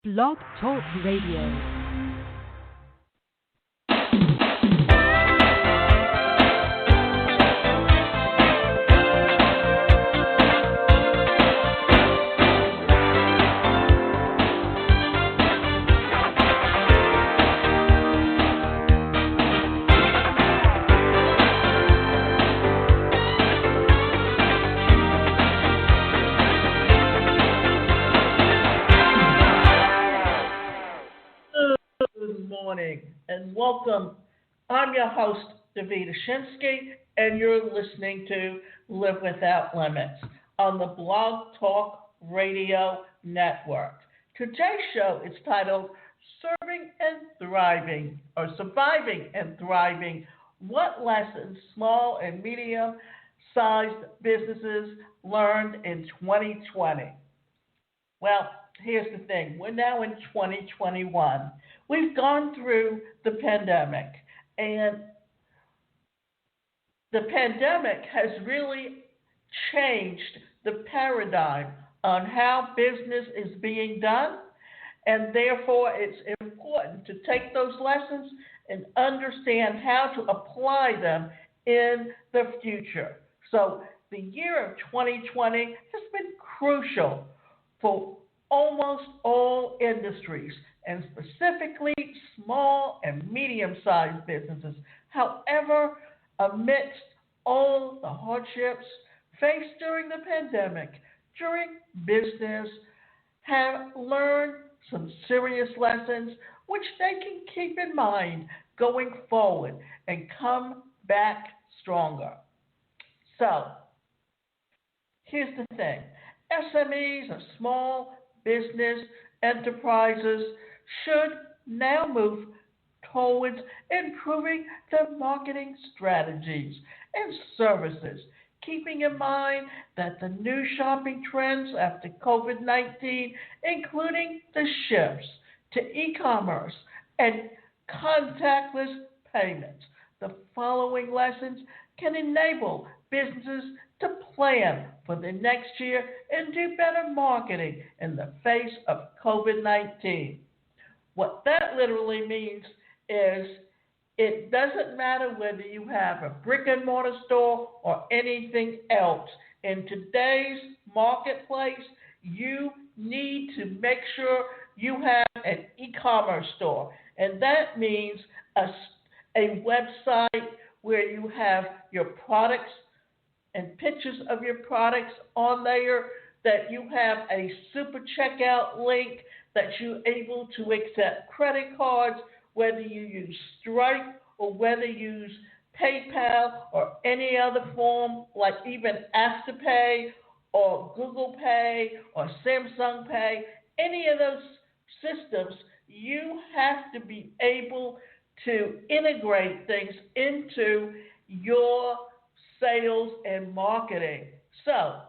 Blog Talk Radio. Morning and welcome. I'm your host, Davida Shinsky, and you're listening to Live Without Limits on the Blog Talk Radio Network. Today's show is titled Serving and Thriving, or Surviving and Thriving, What Lessons Small and Medium-Sized Businesses Learned in 2020. Well, here's the thing. We're now in 2021. We've gone through the pandemic, and the pandemic has really changed the paradigm on how business is being done, and therefore it's important to take those lessons and understand how to apply them in the future. So the year of 2020 has been crucial for almost all industries, and specifically small and medium-sized businesses. However, amidst all the hardships faced during the pandemic, business have learned some serious lessons which they can keep in mind going forward and come back stronger. So, here's the thing. SMEs, or small business enterprises, should now move towards improving their marketing strategies and services, keeping in mind that the new shopping trends after COVID-19, including the shifts to e-commerce and contactless payments. The following lessons can enable businesses to plan for the next year and do better marketing in the face of COVID-19. What that literally means is it doesn't matter whether you have a brick and mortar store or anything else. In today's marketplace, you need to make sure you have an e-commerce store. And that means a website where you have your products and pictures of your products on there, that you have a super checkout link, that you're able to accept credit cards, whether you use Stripe or whether you use PayPal or any other form, like even Afterpay or Google Pay or Samsung Pay, any of those systems, you have to be able to integrate things into your sales and marketing. So,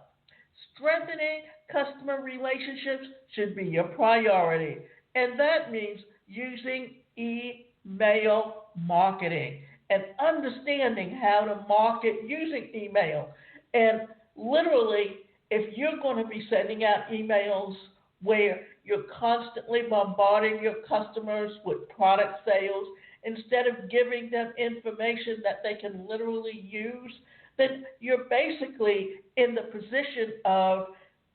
strengthening customer relationships should be your priority, and that means using email marketing and understanding how to market using email. And literally, if you're going to be sending out emails where you're constantly bombarding your customers with product sales instead of giving them information that they can literally use, then you're basically in the position of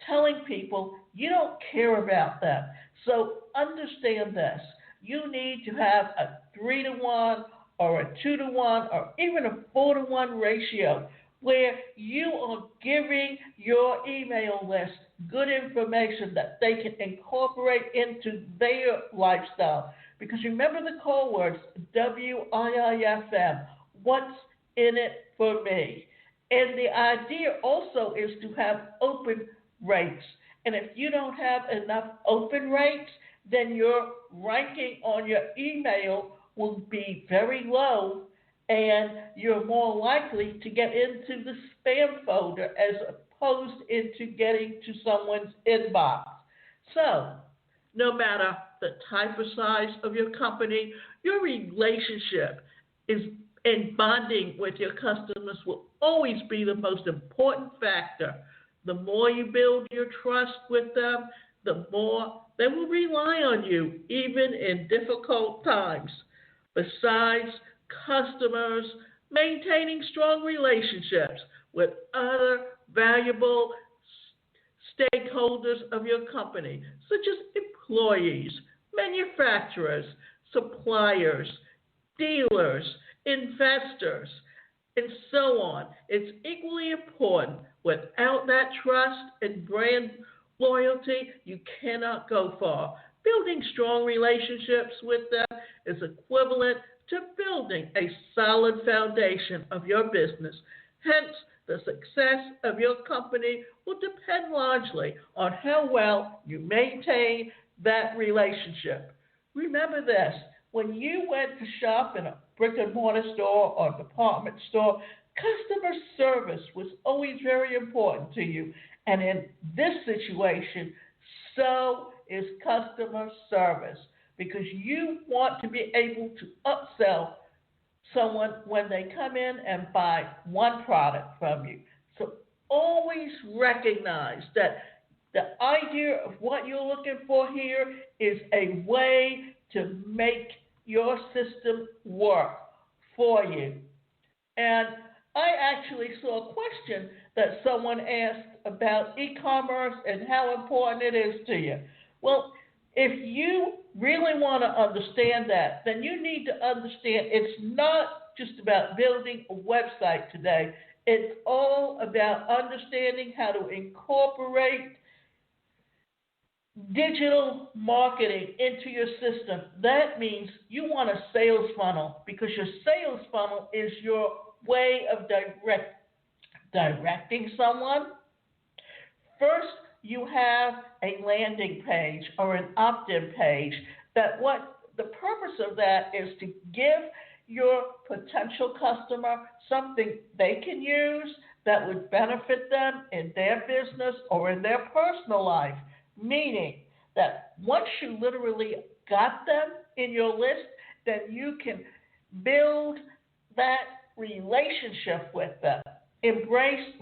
telling people you don't care about them. So understand this. You need to have a 3-to-1 or a 2-to-1 or even a 4-to-1 ratio where you are giving your email list good information that they can incorporate into their lifestyle. Because remember the call words, WIIFM, what's in it for me? And the idea also is to have open rates. And if you don't have enough open rates, then your ranking on your email will be very low, and you're more likely to get into the spam folder as opposed into getting to someone's inbox. So, no matter the type or size of your company, your relationship is and bonding with your customers will always be the most important factor. The more you build your trust with them, the more they will rely on you even in difficult times. Besides customers, maintaining strong relationships with other valuable stakeholders of your company, such as employees, manufacturers, suppliers, dealers, investors, and so on. It's equally important. Without that trust and brand loyalty, you cannot go far. Building strong relationships with them is equivalent to building a solid foundation of your business. Hence, the success of your company will depend largely on how well you maintain that relationship. Remember this, when you went to shop in a brick and mortar store or department store, customer service was always very important to you. And in this situation, so is customer service because you want to be able to upsell someone when they come in and buy one product from you. So always recognize that the idea of what you're looking for here is a way to make your system work for you. And I actually saw a question that someone asked about e-commerce and how important it is to you. Well, if you really want to understand that, then you need to understand it's not just about building a website today. It's all about understanding how to incorporate digital marketing into your system. That means you want a sales funnel because your sales funnel is your way of directing someone. First, you have a landing page or an opt-in page that what the purpose of that is to give your potential customer something they can use that would benefit them in their business or in their personal life, meaning that once you literally got them in your list, then you can build that relationship with them. Embrace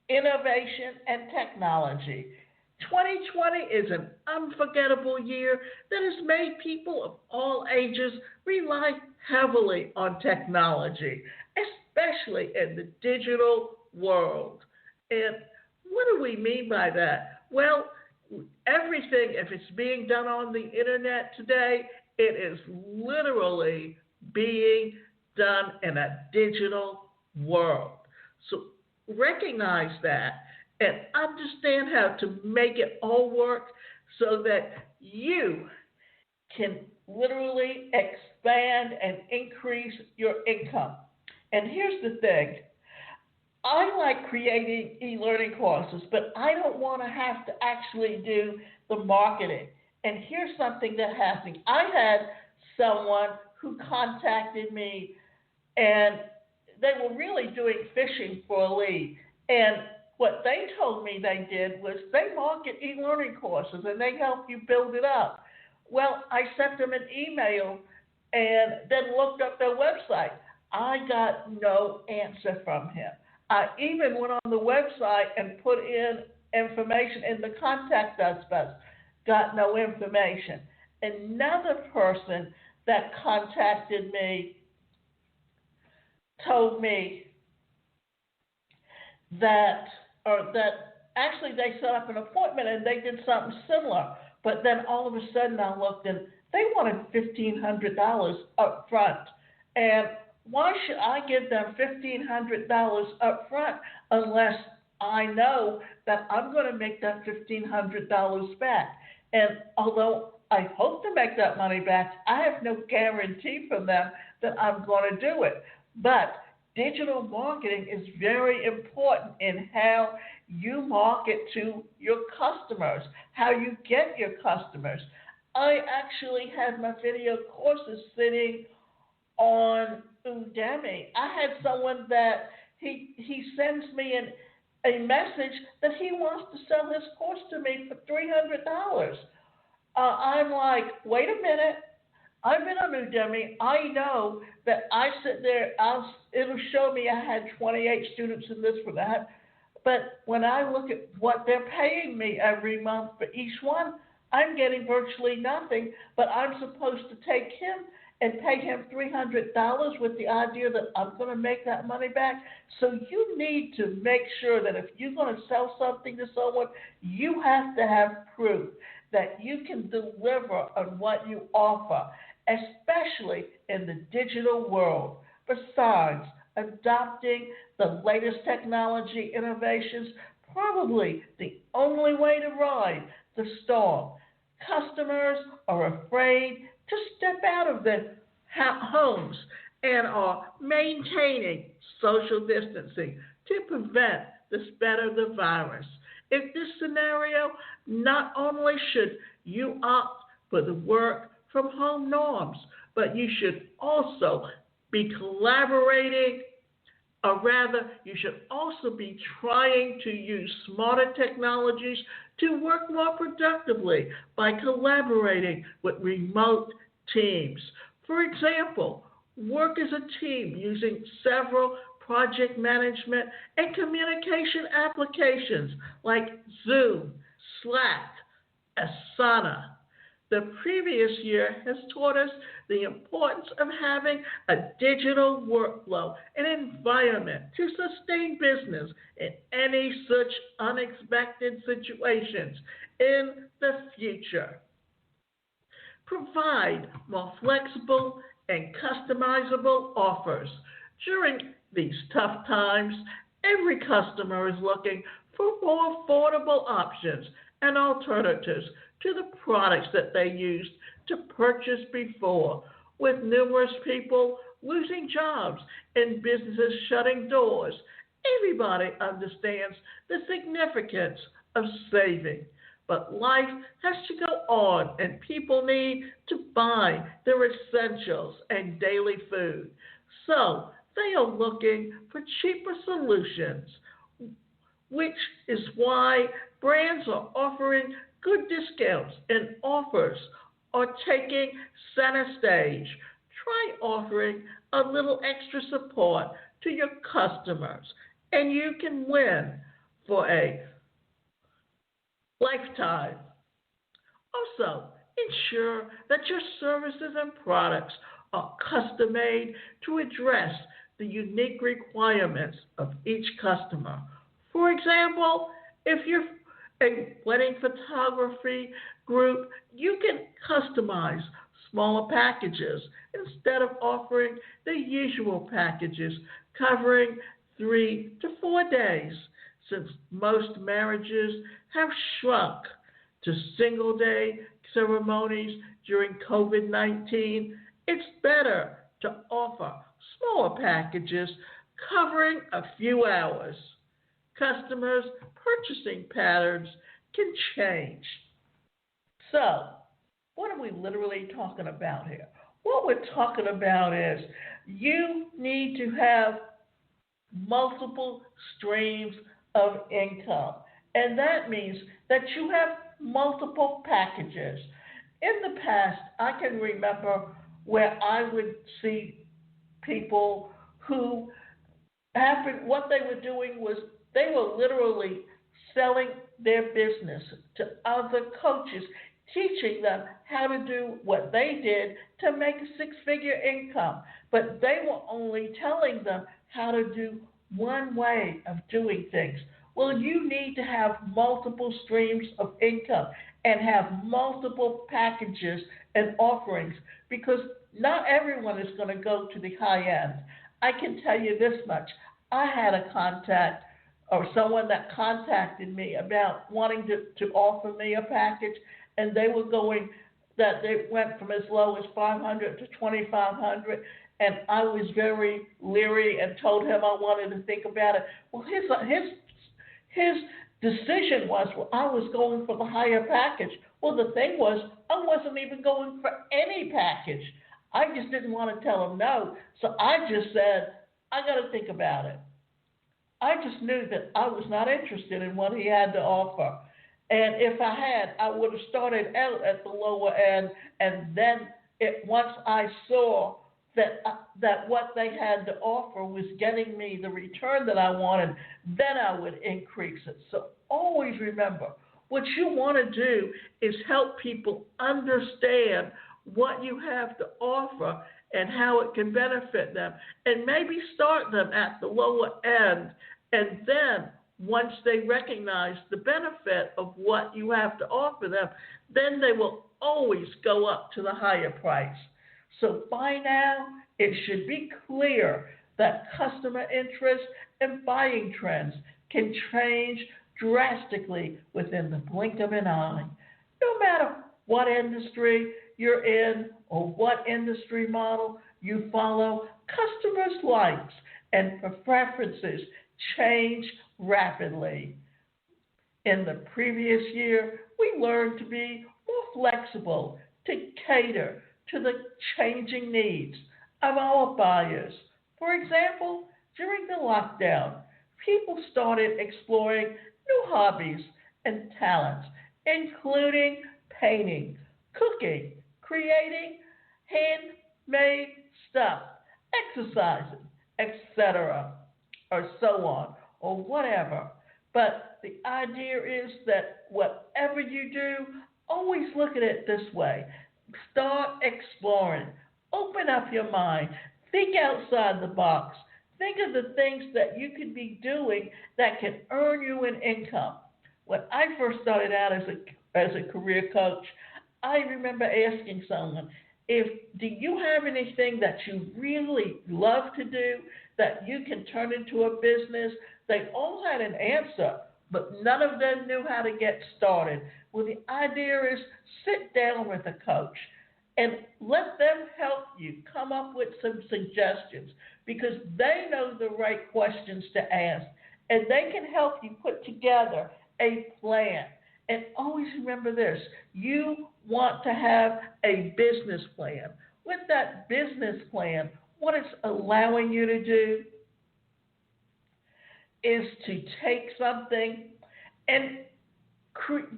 innovation and technology. 2020 is an unforgettable year that has made people of all ages rely heavily on technology, especially in the digital world. And what do we mean by that? Well, everything, if it's being done on the internet today, it is literally being done in a digital world. So recognize that and understand how to make it all work so that you can literally expand and increase your income. And here's the thing. I like creating e-learning courses, but I don't want to have to actually do the marketing. And here's something that happened. I had someone who contacted me, and they were really doing fishing for a lead. And what they told me they did was they market e-learning courses, and they help you build it up. Well, I sent them an email and then looked up their website. I got no answer from him. I even went on the website and put in information in the contact us, got no information. Another person that contacted me told me that actually they set up an appointment and they did something similar. But then all of a sudden I looked and they wanted $1,500 up front. And why should I give them $1,500 up front unless I know that I'm going to make that $1,500 back? And although I hope to make that money back, I have no guarantee from them that I'm going to do it. But digital marketing is very important in how you market to your customers, how you get your customers. I actually had my video courses sitting on Udemy. I had someone that he sends me a message that he wants to sell his course to me for $300. I'm like, wait a minute. I've been on Udemy. I know that I sit there, it'll show me I had 28 students in this for that. But when I look at what they're paying me every month for each one, I'm getting virtually nothing, but I'm supposed to take him and pay him $300 with the idea that I'm going to make that money back. So you need to make sure that if you're going to sell something to someone, you have to have proof that you can deliver on what you offer, especially in the digital world. Besides, adopting the latest technology innovations, probably the only way to ride the storm. Customers are afraid to step out of their homes and are maintaining social distancing to prevent the spread of the virus. In this scenario, not only should you opt for the work from home norms, but you should also be collaborating, or rather, you should also be trying to use smarter technologies to work more productively by collaborating with remote teams. For example, work as a team using several project management and communication applications like Zoom, Slack, Asana. The previous year has taught us the importance of having a digital workflow and environment to sustain business in any such unexpected situations in the future. Provide more flexible and customizable offers. During these tough times, every customer is looking for more affordable options and alternatives to the products that they used to purchase before. With numerous people losing jobs and businesses shutting doors, everybody understands the significance of saving. But life has to go on, and people need to buy their essentials and daily food. So they are looking for cheaper solutions, which is why brands are offering good discounts and offers are taking center stage. Try offering a little extra support to your customers, and you can win for a lifetime. Also, ensure that your services and products are custom made to address the unique requirements of each customer. For example, if you're a wedding photography group, you can customize smaller packages instead of offering the usual packages covering 3 to 4 days. Since most marriages have shrunk to single day ceremonies during COVID-19, it's better to offer smaller packages covering a few hours. Customers' purchasing patterns can change. So, what are we literally talking about here? What we're talking about is you need to have multiple streams of income. And that means that you have multiple packages. In the past, I can remember where I would see people who what they were doing was they were literally selling their business to other coaches, teaching them how to do what they did to make a six-figure income. But they were only telling them how to do one way of doing things. Well, you need to have multiple streams of income and have multiple packages and offerings because not everyone is going to go to the high end. I can tell you this much. I had a contact or someone that contacted me about wanting to offer me a package, and they went from as low as $500 to $2,500, and I was very leery and told him I wanted to think about it. Well, his decision was, well, I was going for the higher package. Well, the thing was, I wasn't even going for any package. I just didn't want to tell him no, so I just said, I got to think about it. I just knew that I was not interested in what he had to offer. And if I had, I would have started out at the lower end, and then once I saw that what they had to offer was getting me the return that I wanted, then I would increase it. So always remember, What you want to do is help people understand what you have to offer and how it can benefit them, and maybe start them at the lower end, and then once they recognize the benefit of what you have to offer them, then they will always go up to the higher price. So by now, it should be clear that customer interest and buying trends can change drastically within the blink of an eye. No matter what industry you're in or what industry model you follow, customers' likes and preferences change rapidly. In the previous year, we learned to be more flexible to cater to the changing needs of our buyers. For example, during the lockdown, people started exploring new hobbies and talents, including painting, cooking, creating handmade stuff, exercising, etc., or so on, or whatever. But the idea is that whatever you do, always look at it this way. Start exploring. Open up your mind. Think outside the box. Think of the things that you could be doing that can earn you an income. When I first started out as a career coach, I remember asking someone, do you have anything that you really love to do that you can turn into a business? They all had an answer, but none of them knew how to get started. Well, the idea is sit down with a coach and let them help you come up with some suggestions, because they know the right questions to ask, and they can help you put together a plan. And always remember this, you want to have a business plan. With that business plan, what it's allowing you to do is to take something and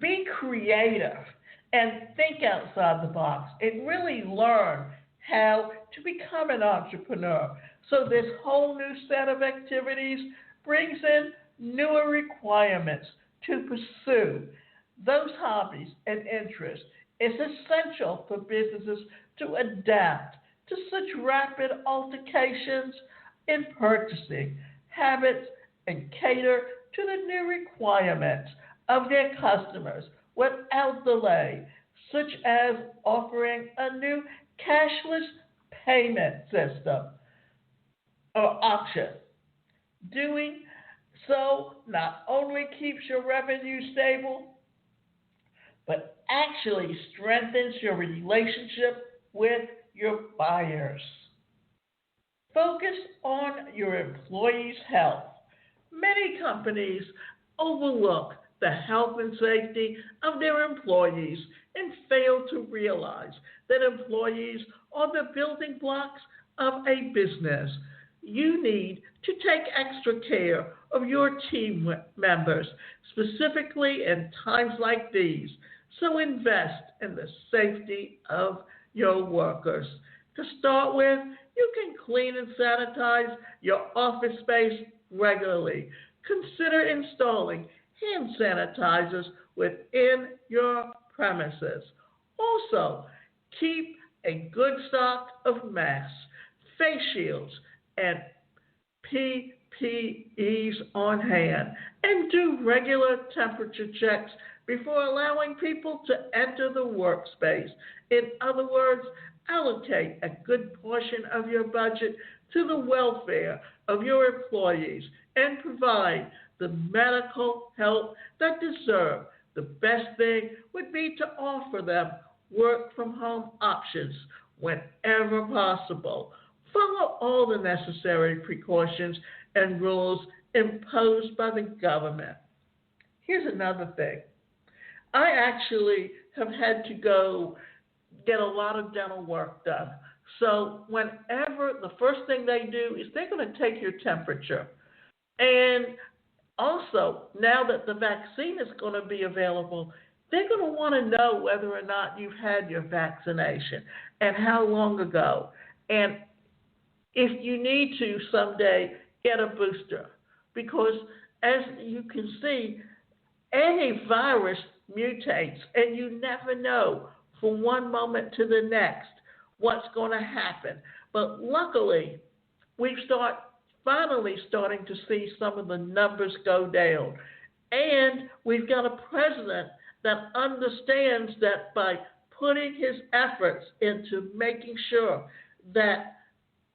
be creative and think outside the box and really learn how to become an entrepreneur. So this whole new set of activities brings in newer requirements to pursue those hobbies and interests. It's essential for businesses to adapt to such rapid altercations in purchasing habits and cater to the new requirements of their customers without delay, such as offering a new cashless payment system or option. Doing so not only keeps your revenue stable, but actually strengthens your relationship with your buyers. Focus on your employees' health. Many companies overlook the health and safety of their employees and fail to realize that employees are the building blocks of a business. You need to take extra care of your team members, specifically in times like these. So invest in the safety of your workers. To start with, you can clean and sanitize your office space regularly. Consider installing hand sanitizers within your premises. Also, keep a good stock of masks, face shields, and PPEs on hand, and do regular temperature checks before allowing people to enter the workspace. In other words, allocate a good portion of your budget to the welfare of your employees and provide the medical help that deserve. The best thing would be to offer them work from home options whenever possible. Follow all the necessary precautions and rules imposed by the government. Here's another thing. I actually have had to go get a lot of dental work done. So whenever, the first thing they do is they're going to take your temperature. And also, now that the vaccine is going to be available, they're going to want to know whether or not you've had your vaccination and how long ago. And if you need to someday, get a booster. Because as you can see, any virus mutates, and you never know from one moment to the next what's going to happen. But luckily, we start finally starting to see some of the numbers go down. And we've got a president that understands that by putting his efforts into making sure that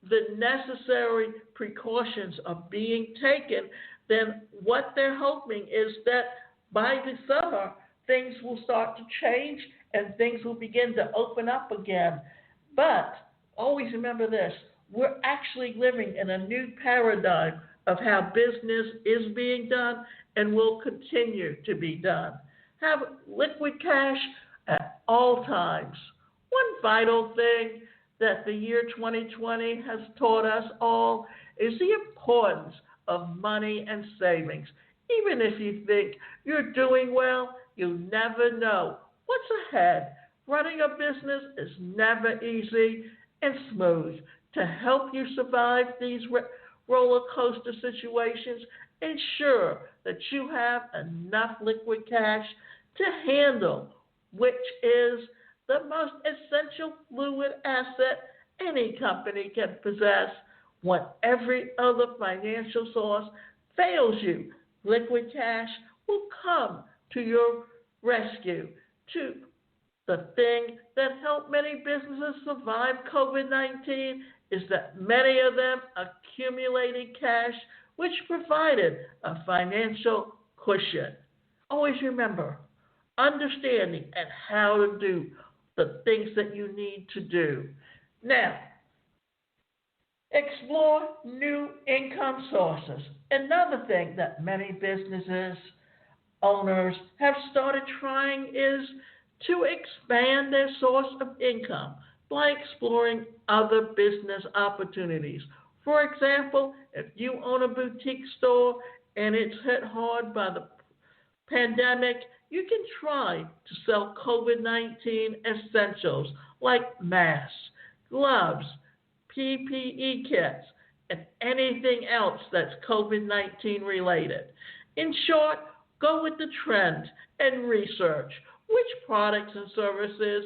the necessary precautions are being taken, then what they're hoping is that by the summer, things will start to change and things will begin to open up again. But always remember this, we're actually living in a new paradigm of how business is being done and will continue to be done. Have liquid cash at all times. One vital thing that the year 2020 has taught us all is the importance of money and savings. Even if you think you're doing well, you never know what's ahead. Running a business is never easy and smooth. To help you survive these roller coaster situations, ensure that you have enough liquid cash to handle, which is the most essential fluid asset any company can possess when every other financial source fails you. Liquid cash will come to your rescue. The thing that helped many businesses survive COVID-19 is that many of them accumulated cash, which provided a financial cushion. Always remember, understanding and how to do the things that you need to do. Now, explore new income sources. Another thing that many businesses owners have started trying is to expand their source of income by exploring other business opportunities. For example, if you own a boutique store and it's hit hard by the pandemic, you can try to sell COVID-19 essentials like masks, gloves, PPE kits, and anything else that's COVID-19 related. In short, go with the trend and research which products and services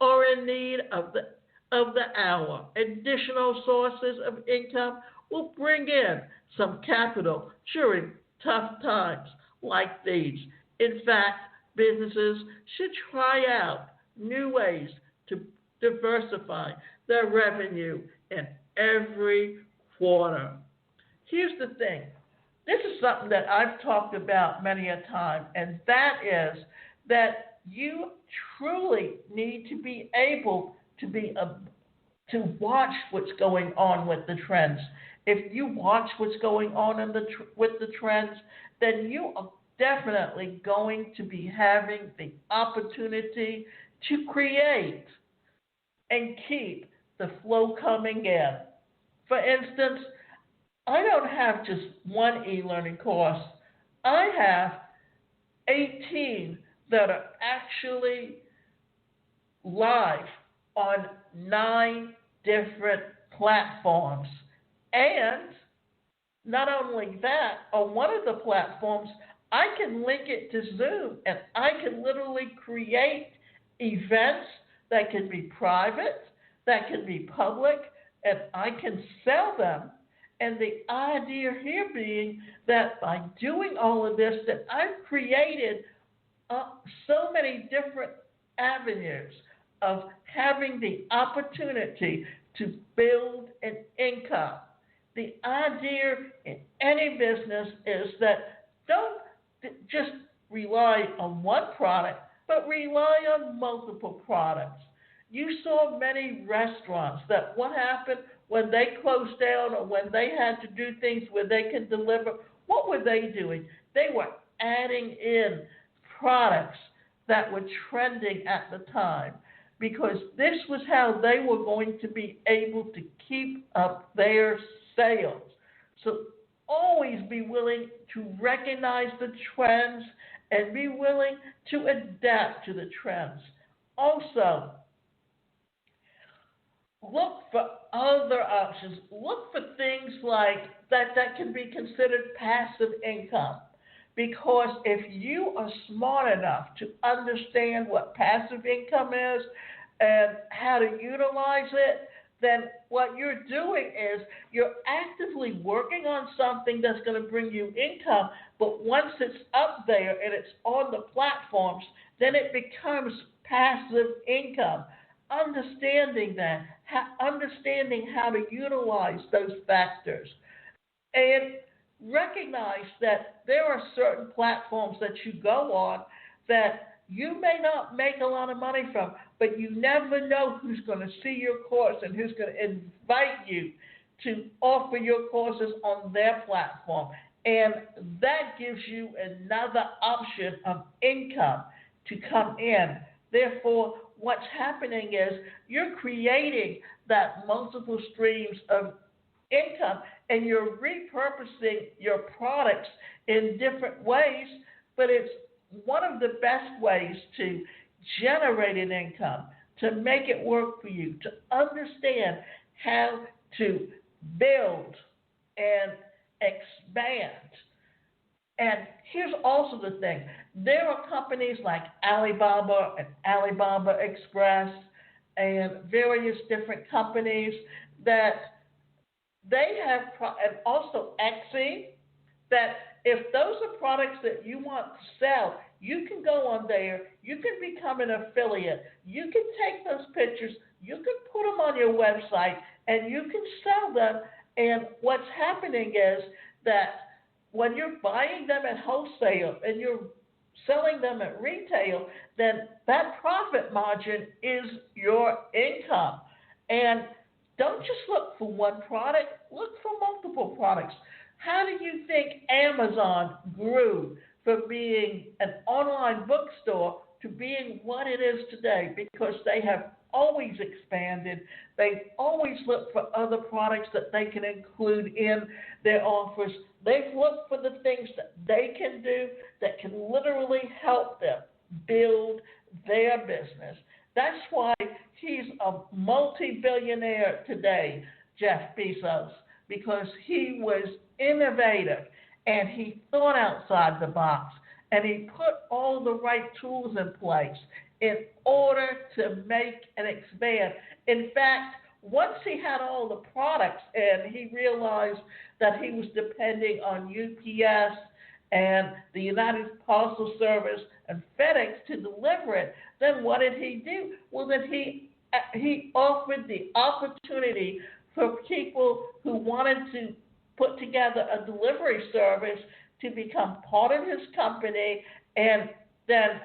are in need of the hour. Additional sources of income will bring in some capital during tough times like these. In fact, businesses should try out new ways to diversify their revenue in every quarter. Here's the thing. This is something that I've talked about many a time, and that is that you truly need to be able to watch what's going on with the trends. If you watch what's going on with the trends, then you are definitely going to be having the opportunity to create and keep the flow coming in. For instance, I don't have just one e-learning course. I have 18 that are actually live on 9 different platforms. And not only that, on one of the platforms, I can link it to Zoom and I can literally create events that can be private, that can be public, and I can sell them. And the idea here being that by doing all of this, that I've created so many different avenues of having the opportunity to build an income. The idea in any business is that don't just rely on one product, but rely on multiple products. You saw many restaurants that what happened when they closed down or when they had to do things where they can deliver, what were they doing? They were adding in products that were trending at the time because this was how they were going to be able to keep up their sales. So always be willing to recognize the trends and be willing to adapt to the trends. Also, look for other options. Look for things like that can be considered passive income. because if you are smart enough to understand what passive income is and how to utilize it, then what you're doing is you're actively working on something that's going to bring you income, but once it's up there and it's on the platforms, then it becomes passive income. Understanding that, understanding how to utilize those factors, and recognize that there are certain platforms that you go on that you may not make a lot of money from, but you never know who's going to see your course and who's going to invite you to offer your courses on their platform. And that gives you another option of income to come in. Therefore, what's happening is you're creating that multiple streams of income, and you're repurposing your products in different ways, but it's one of the best ways to generate an income, to make it work for you, to understand how to build and expand. And here's also the thing. There are companies like Alibaba and Alibaba Express and various different companies that they have, and also Etsy, that if those are products that you want to sell, you can go on there, you can become an affiliate, you can take those pictures, you can put them on your website, and you can sell them. And what's happening is that when you're buying them at wholesale and you're selling them at retail, then that profit margin is your income. And don't just look for one product, look for multiple products. How do you think Amazon grew from being an online bookstore to being what it is today? Because they have always expanded. They've always looked for other products that they can include in their offers. They've looked for the things that they can do that can literally help them build their business. That's why he's a multi-billionaire today, Jeff Bezos, because he was innovative and he thought outside the box and he put all the right tools in place in order to make and expand. In fact, once he had all the products and he realized that he was depending on UPS and the United Parcel Service and FedEx to deliver it, then what did he do? Well, then he offered the opportunity for people who wanted to put together a delivery service to become part of his company, and then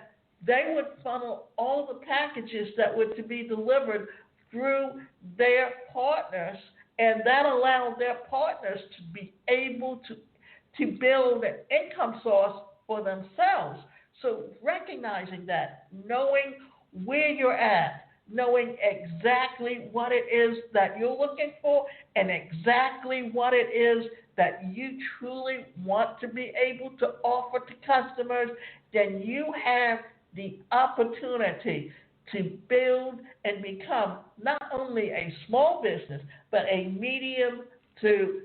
they would funnel all the packages that were to be delivered through their partners, and that allowed their partners to be able to build an income source for themselves. So recognizing that, knowing where you're at, knowing exactly what it is that you're looking for and exactly what it is that you truly want to be able to offer to customers, then you have the opportunity to build and become not only a small business, but a medium to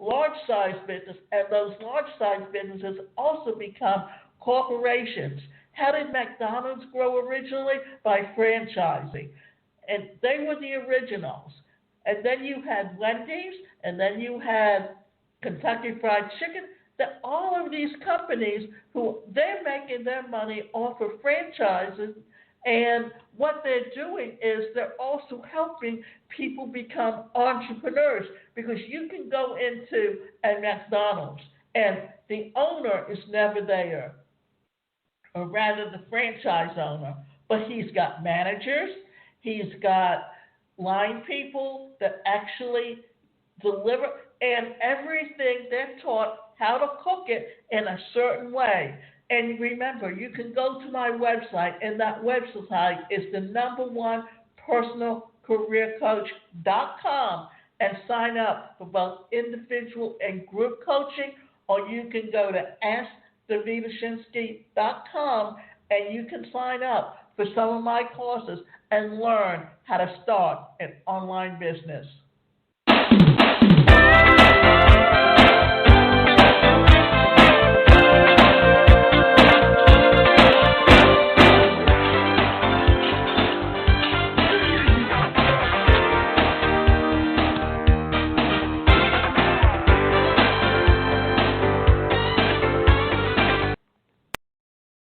large-sized business, and those large-sized businesses also become corporations. How did McDonald's grow originally? By franchising. And they were the originals. And then you had Wendy's, and then you had Kentucky Fried Chicken. That all of these companies who they're making their money off of franchises, and what they're doing is they're also helping people become entrepreneurs, because you can go into a McDonald's and the owner is never there, or rather the franchise owner, but he's got managers, he's got line people that actually deliver, and everything they're taught how to cook it in a certain way. And remember, you can go to my website, and that website is the #1 personalcareercoach.com, and sign up for both individual and group coaching, or you can go to askdavidashinsky.com and you can sign up for some of my courses and learn how to start an online business.